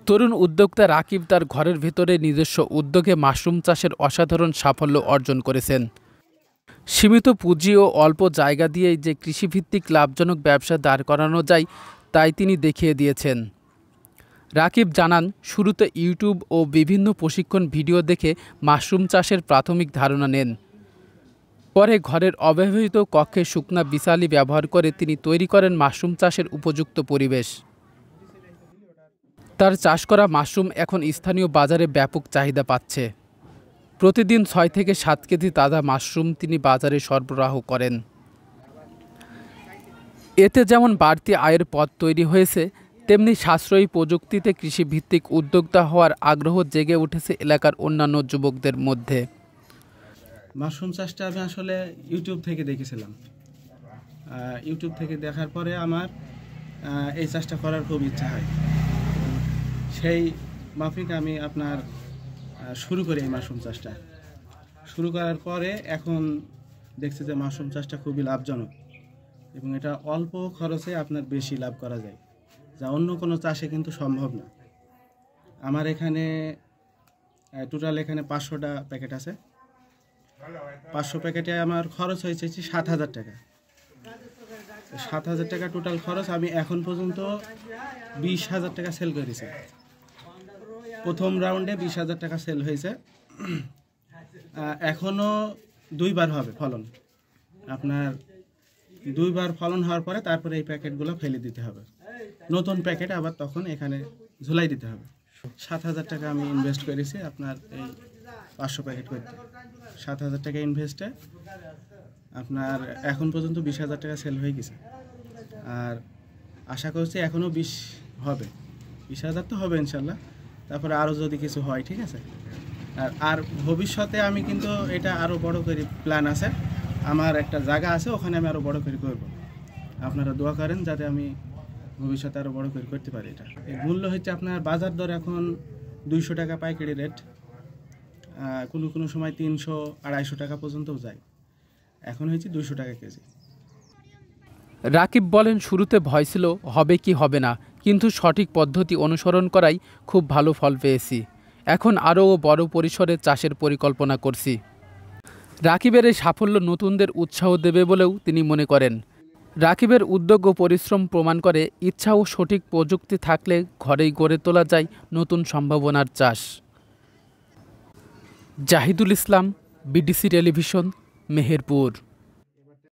তরুণ উদ্যোক্তা রাকিব তার ঘরের ভেতরে নিজস্ব উদ্যোগে মাশরুম চাষের অসাধারণ সাফল্য অর্জন করেছেন। সীমিত পুঁজি ও অল্প জায়গা দিয়েই যে কৃষিভিত্তিক লাভজনক ব্যবসা দাঁড় করানো যায় তাই তিনি দেখিয়ে দিয়েছেন। রাকিব জানান, শুরুতে ইউটিউব ও বিভিন্ন প্রশিক্ষণ ভিডিও দেখে মাশরুম চাষের প্রাথমিক ধারণা নেন। পরে ঘরের অব্যবহৃত কক্ষে শুকনা বিচালি ব্যবহার করে তিনি তৈরি করেন মাশরুম চাষের উপযুক্ত পরিবেশ। তার চাষ করা মাশরুম এখন স্থানীয় বাজারে ব্যাপক চাহিদা পাচ্ছে। প্রতিদিন 6 থেকে 7 কেজি তাজা মাশরুম তিনি বাজারে সরবরাহ করেন। এতে যেমন বাড়তি আয়ের পথ তৈরি হয়েছে, তেমনি সাশ্রয়ী প্রযুক্তিতে কৃষিভিত্তিক উদ্যোক্তা হওয়ার আগ্রহ জেগে উঠেছে এলাকার অন্যান্য যুবকদের মধ্যে। মাশরুম চাষটা আমি আসলে ইউটিউব থেকে দেখেছিলাম। ইউটিউব থেকে দেখার পরে আমার এই চাষটা করার খুব ইচ্ছা হয়। সেই মাফিক আমি আপনার শুরু করি এই মাশরুম চাষটা। শুরু করার পরে এখন দেখছি যে মাশরুম চাষটা খুবই লাভজনক এবং এটা অল্প খরচে আপনার বেশি লাভ করা যায়, যা অন্য কোনো চাষে কিন্তু সম্ভব না। আমার এখানে টোটাল এখানে 500টা প্যাকেট আছে। 500 প্যাকেটে আমার খরচ হয়েছে 7,000 টাকা। 7,000 টাকা টোটাল খরচ। আমি এখন পর্যন্ত 20,000 টাকা সেল করেছি। প্রথম রাউন্ডে 20,000 টাকা সেল হয়েছে। এখনও 2বার হবে ফলন। আপনার 2বার ফলন হওয়ার পরে তারপরে এই প্যাকেটগুলো ফেলে দিতে হবে, নতুন প্যাকেট আবার তখন এখানে ঝুলাই দিতে হবে। 7,000 টাকা আমি ইনভেস্ট করেছি আপনার এই 500 প্যাকেট করতে। 7,000 টাকা ইনভেস্টে আপনার এখন পর্যন্ত 20,000 টাকা সেল হয়ে গেছে। আর আশা করছি এখনও 20 হবে, 20,000 তো হবে ইনশাল্লাহ। তারপরে আরও যদি কিছু হয়, ঠিক আছে। আর ভবিষ্যতে আমি কিন্তু এটা আরও বড় করে প্ল্যান আছে। আমার একটা জায়গা আছে, ওখানে আমি আরও বড় করে করব। আপনারা দোয়া করেন যাতে আমি ভবিষ্যতে আরও বড় করে করতে পারি। এটা এর মূল্য হচ্ছে আপনার বাজার দর এখন 200 টাকা পাইকারি রেট, কোনো সময় 300-250 টাকা পর্যন্তও যায়। এখন হচ্ছে 200 টাকা কেজি। রাকিব বলেন, শুরুতে ভয় ছিল হবে কি হবে না, কিন্তু সঠিক পদ্ধতি অনুসরণ করাই খুব ভালো ফল পেয়েছি। এখন আরও বড় পরিসরে চাষের পরিকল্পনা করছি। রাকিবের এই সাফল্য নতুনদের উৎসাহ দেবে বলেও তিনি মনে করেন। রাকিবের উদ্যোগ ও পরিশ্রম প্রমাণ করে ইচ্ছা ও সঠিক প্রযুক্তি থাকলে ঘরেই গড়ে তোলা যায় নতুন সম্ভাবনার চাষ। জাহিদুল ইসলাম, বিডিসি টেলিভিশন, মেহেরপুর।